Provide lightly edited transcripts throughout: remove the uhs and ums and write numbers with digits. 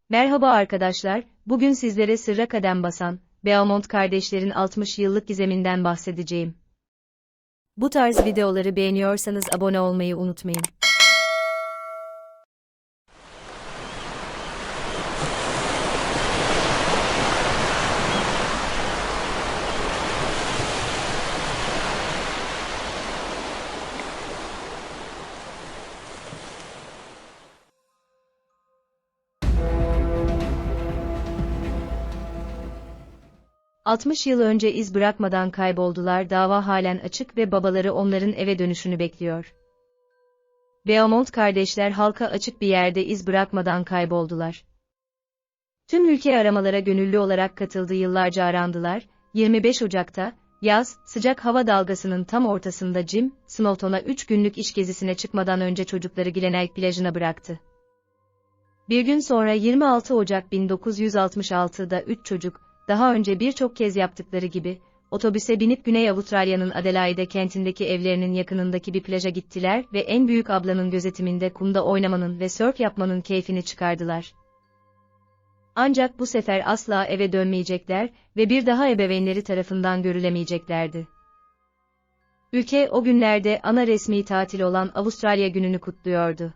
Merhaba arkadaşlar, bugün sizlere sırra kadem basan, Beaumont kardeşlerin 60 yıllık gizeminden bahsedeceğim. Bu tarz videoları beğeniyorsanız abone olmayı unutmayın. ...60 yıl önce iz bırakmadan kayboldular, dava halen açık ve babaları onların eve dönüşünü bekliyor. Beaumont kardeşler halka açık bir yerde iz bırakmadan kayboldular. Tüm ülke aramalara gönüllü olarak katıldı, yıllarca arandılar. 25 Ocak'ta, yaz, sıcak hava dalgasının tam ortasında Jim, Snowton'a 3 günlük iş gezisine çıkmadan önce çocukları Glenelg plajına bıraktı. Bir gün sonra 26 Ocak 1966'da 3 çocuk, daha önce birçok kez yaptıkları gibi, otobüse binip Güney Avustralya'nın Adelaide kentindeki evlerinin yakınındaki bir plaja gittiler ve en büyük ablanın gözetiminde kumda oynamanın ve sörf yapmanın keyfini çıkardılar. Ancak bu sefer asla eve dönmeyecekler ve bir daha ebeveynleri tarafından görülemeyeceklerdi. Ülke o günlerde ana resmi tatil olan Avustralya Günü'nü kutluyordu.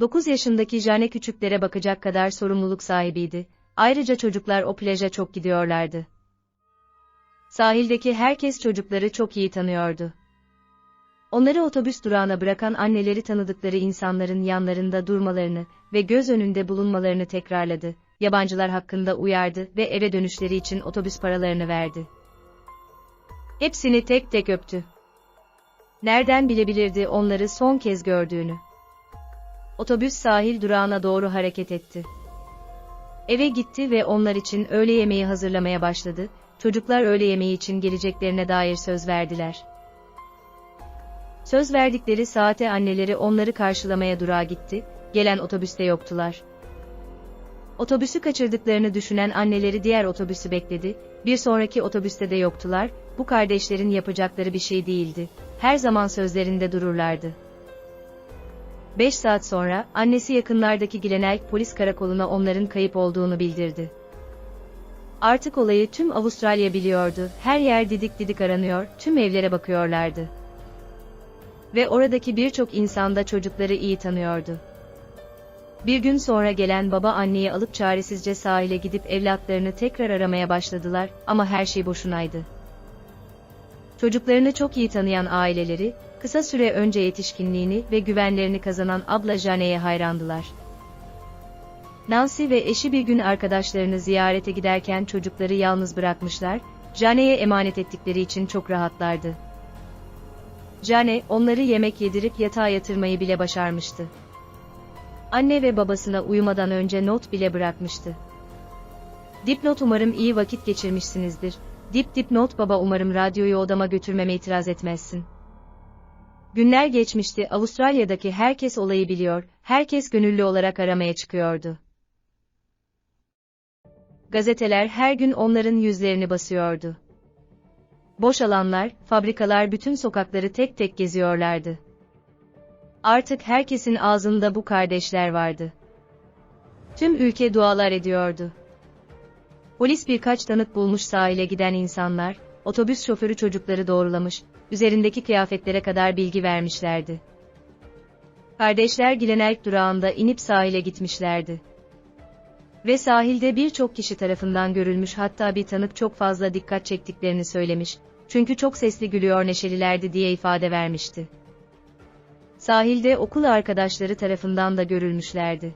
9 yaşındaki Jane küçüklere bakacak kadar sorumluluk sahibiydi. Ayrıca çocuklar o plaja çok gidiyorlardı. Sahildeki herkes çocukları çok iyi tanıyordu. Onları otobüs durağına bırakan anneleri tanıdıkları insanların yanlarında durmalarını ve göz önünde bulunmalarını tekrarladı. Yabancılar hakkında uyardı ve eve dönüşleri için otobüs paralarını verdi. Hepsini tek tek öptü. Nereden bilebilirdi onları son kez gördüğünü? Otobüs sahil durağına doğru hareket etti. Eve gitti ve onlar için öğle yemeği hazırlamaya başladı. Çocuklar öğle yemeği için geleceklerine dair söz verdiler. Söz verdikleri saate anneleri onları karşılamaya durağa gitti, gelen otobüste yoktular. Otobüsü kaçırdıklarını düşünen anneleri diğer otobüsü bekledi, bir sonraki otobüste de yoktular. Bu kardeşlerin yapacakları bir şey değildi, her zaman sözlerinde dururlardı. 5 saat sonra, annesi yakınlardaki Glenelg polis karakoluna onların kayıp olduğunu bildirdi. Artık olayı tüm Avustralya biliyordu, her yer didik didik aranıyor, tüm evlere bakıyorlardı. Ve oradaki birçok insan da çocukları iyi tanıyordu. Bir gün sonra gelen baba anneyi alıp çaresizce sahile gidip evlatlarını tekrar aramaya başladılar ama her şey boşunaydı. Çocuklarını çok iyi tanıyan aileleri, kısa süre önce yetişkinliğini ve güvenlerini kazanan abla Jane'ye hayrandılar. Nancy ve eşi bir gün arkadaşlarını ziyarete giderken çocukları yalnız bırakmışlar, Jane'ye emanet ettikleri için çok rahatlardı. Jane, onları yemek yedirip yatağa yatırmayı bile başarmıştı. Anne ve babasına uyumadan önce not bile bırakmıştı. Dipnot: umarım iyi vakit geçirmişsinizdir. Dipnot: baba, umarım radyoyu odama götürmeme itiraz etmezsin. Günler geçmişti, Avustralya'daki herkes olayı biliyor, herkes gönüllü olarak aramaya çıkıyordu. Gazeteler her gün onların yüzlerini basıyordu. Boş alanlar, fabrikalar, bütün sokakları tek tek geziyorlardı. Artık herkesin ağzında bu kardeşler vardı. Tüm ülke dualar ediyordu. Polis birkaç tanık bulmuş, sahile giden insanlar, otobüs şoförü çocukları doğrulamış, üzerindeki kıyafetlere kadar bilgi vermişlerdi. Kardeşler Glenelg durağında inip sahile gitmişlerdi. Ve sahilde birçok kişi tarafından görülmüş, hatta bir tanık çok fazla dikkat çektiklerini söylemiş, çünkü çok sesli gülüyor, neşelilerdi diye ifade vermişti. Sahilde okul arkadaşları tarafından da görülmüşlerdi.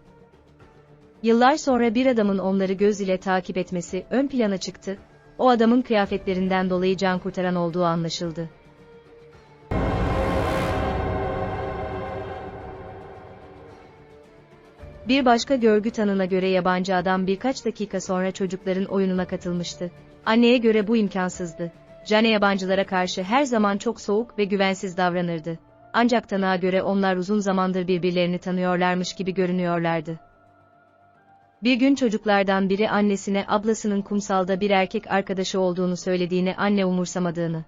Yıllar sonra bir adamın onları göz ile takip etmesi ön plana çıktı, o adamın kıyafetlerinden dolayı can kurtaran olduğu anlaşıldı. Bir başka görgü tanığına göre yabancı adam birkaç dakika sonra çocukların oyununa katılmıştı. Anneye göre bu imkansızdı. Jane yabancılara karşı her zaman çok soğuk ve güvensiz davranırdı. Ancak tanığa göre onlar uzun zamandır birbirlerini tanıyorlarmış gibi görünüyorlardı. Bir gün çocuklardan biri annesine ablasının kumsalda bir erkek arkadaşı olduğunu söylediğini, anne umursamadığını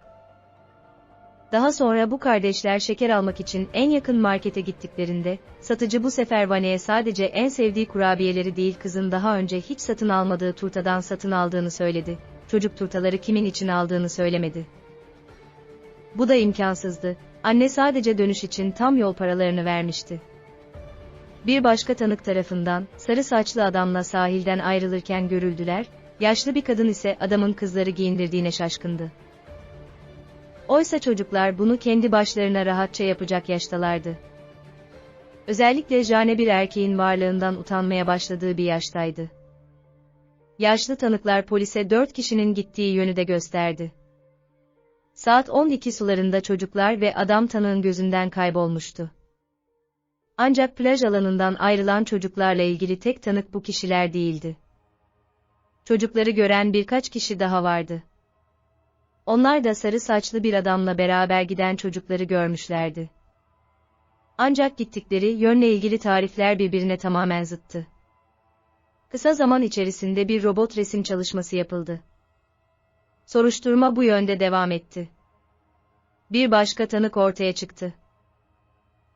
Daha sonra bu kardeşler şeker almak için en yakın markete gittiklerinde, satıcı bu sefer Vane'ye sadece en sevdiği kurabiyeleri değil kızın daha önce hiç satın almadığı turtadan satın aldığını söyledi. Çocuk turtaları kimin için aldığını söylemedi. Bu da imkansızdı. Anne sadece dönüş için tam yol paralarını vermişti. Bir başka tanık tarafından, sarı saçlı adamla sahilden ayrılırken görüldüler, yaşlı bir kadın ise adamın kızları giyindirdiğine şaşkındı. Oysa çocuklar bunu kendi başlarına rahatça yapacak yaştalardı. Özellikle Jane bir erkeğin varlığından utanmaya başladığı bir yaştaydı. Yaşlı tanıklar polise 4 kişinin gittiği yönü de gösterdi. Saat 12 sularında çocuklar ve adam tanığın gözünden kaybolmuştu. Ancak plaj alanından ayrılan çocuklarla ilgili tek tanık bu kişiler değildi. Çocukları gören birkaç kişi daha vardı. Onlar da sarı saçlı bir adamla beraber giden çocukları görmüşlerdi. Ancak gittikleri yönle ilgili tarifler birbirine tamamen zıttı. Kısa zaman içerisinde bir robot resim çalışması yapıldı. Soruşturma bu yönde devam etti. Bir başka tanık ortaya çıktı.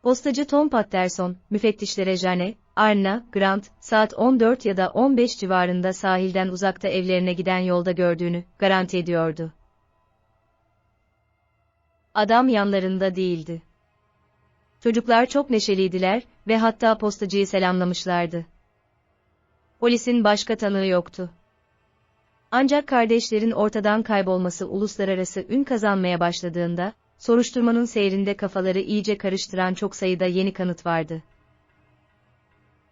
Postacı Tom Patterson, müfettişlere Jane, Arna, Grant, saat 14 ya da 15 civarında sahilden uzakta evlerine giden yolda gördüğünü garanti ediyordu. Adam yanlarında değildi. Çocuklar çok neşeliydiler ve hatta postacıyı selamlamışlardı. Polisin başka tanığı yoktu. Ancak kardeşlerin ortadan kaybolması uluslararası ün kazanmaya başladığında, soruşturmanın seyrinde kafaları iyice karıştıran çok sayıda yeni kanıt vardı.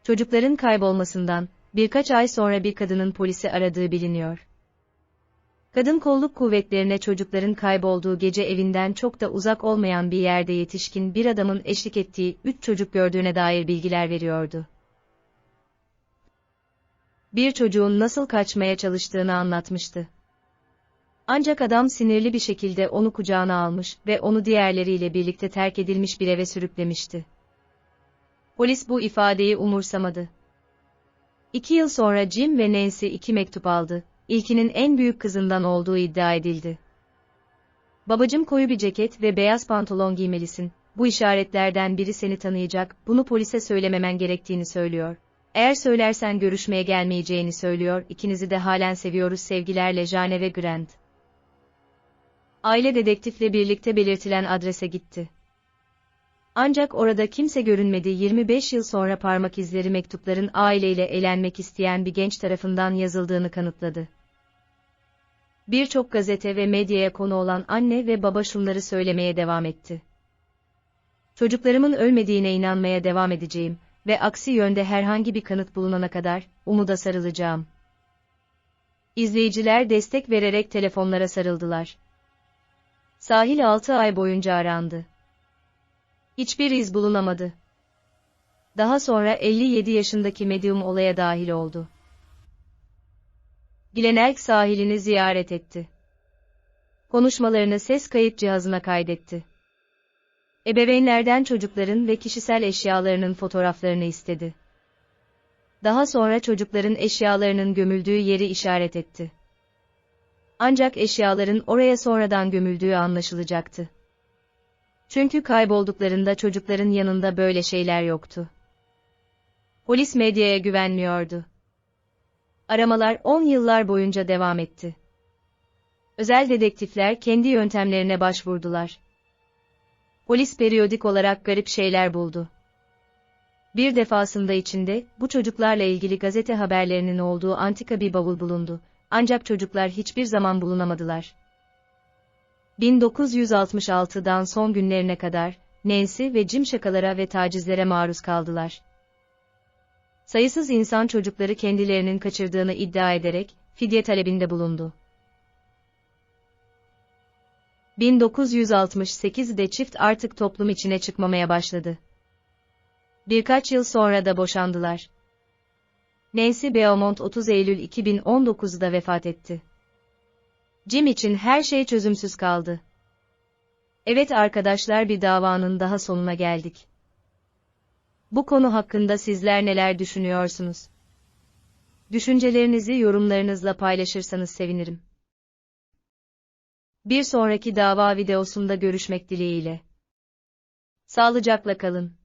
Çocukların kaybolmasından, birkaç ay sonra bir kadının polisi aradığı biliniyor. Kadın kolluk kuvvetlerine çocukların kaybolduğu gece evinden çok da uzak olmayan bir yerde yetişkin bir adamın eşlik ettiği 3 çocuk gördüğüne dair bilgiler veriyordu. Bir çocuğun nasıl kaçmaya çalıştığını anlatmıştı. Ancak adam sinirli bir şekilde onu kucağına almış ve onu diğerleriyle birlikte terk edilmiş bir eve sürüklemişti. Polis bu ifadeyi umursamadı. 2 yıl sonra Jim ve Nancy 2 mektup aldı. İlkinin en büyük kızından olduğu iddia edildi. Babacım koyu bir ceket ve beyaz pantolon giymelisin. Bu işaretlerden biri seni tanıyacak, bunu polise söylememen gerektiğini söylüyor. Eğer söylersen görüşmeye gelmeyeceğini söylüyor, ikinizi de halen seviyoruz sevgilerle Jane ve Grant. Aile dedektifle birlikte belirtilen adrese gitti. Ancak orada kimse görünmedi. 25 yıl sonra parmak izleri mektupların aileyle eğlenmek isteyen bir genç tarafından yazıldığını kanıtladı. Birçok gazete ve medyaya konu olan anne ve baba şunları söylemeye devam etti. Çocuklarımın ölmediğine inanmaya devam edeceğim ve aksi yönde herhangi bir kanıt bulunana kadar umuda sarılacağım. İzleyiciler destek vererek telefonlara sarıldılar. Sahil 6 ay boyunca arandı. Hiçbir iz bulunamadı. Daha sonra 57 yaşındaki medyum olaya dahil oldu. Glenelg sahilini ziyaret etti. Konuşmalarını ses kayıt cihazına kaydetti. Ebeveynlerden çocukların ve kişisel eşyalarının fotoğraflarını istedi. Daha sonra çocukların eşyalarının gömüldüğü yeri işaret etti. Ancak eşyaların oraya sonradan gömüldüğü anlaşılacaktı. Çünkü kaybolduklarında çocukların yanında böyle şeyler yoktu. Polis medyaya güvenmiyordu. Aramalar 10 yıllar boyunca devam etti. Özel dedektifler kendi yöntemlerine başvurdular. Polis periyodik olarak garip şeyler buldu. Bir defasında içinde, bu çocuklarla ilgili gazete haberlerinin olduğu antika bir bavul bulundu. Ancak çocuklar hiçbir zaman bulunamadılar. 1966'dan son günlerine kadar, Nancy ve Jim şakalara ve tacizlere maruz kaldılar. Sayısız insan çocukları kendilerinin kaçırdığını iddia ederek, fidye talebinde bulundu. 1968'de çift artık toplum içine çıkmamaya başladı. Birkaç yıl sonra da boşandılar. Nancy Beaumont 30 Eylül 2019'da vefat etti. Jim için her şey çözümsüz kaldı. Evet arkadaşlar, bir davanın daha sonuna geldik. Bu konu hakkında sizler neler düşünüyorsunuz? Düşüncelerinizi yorumlarınızla paylaşırsanız sevinirim. Bir sonraki dava videosunda görüşmek dileğiyle. Sağlıcakla kalın.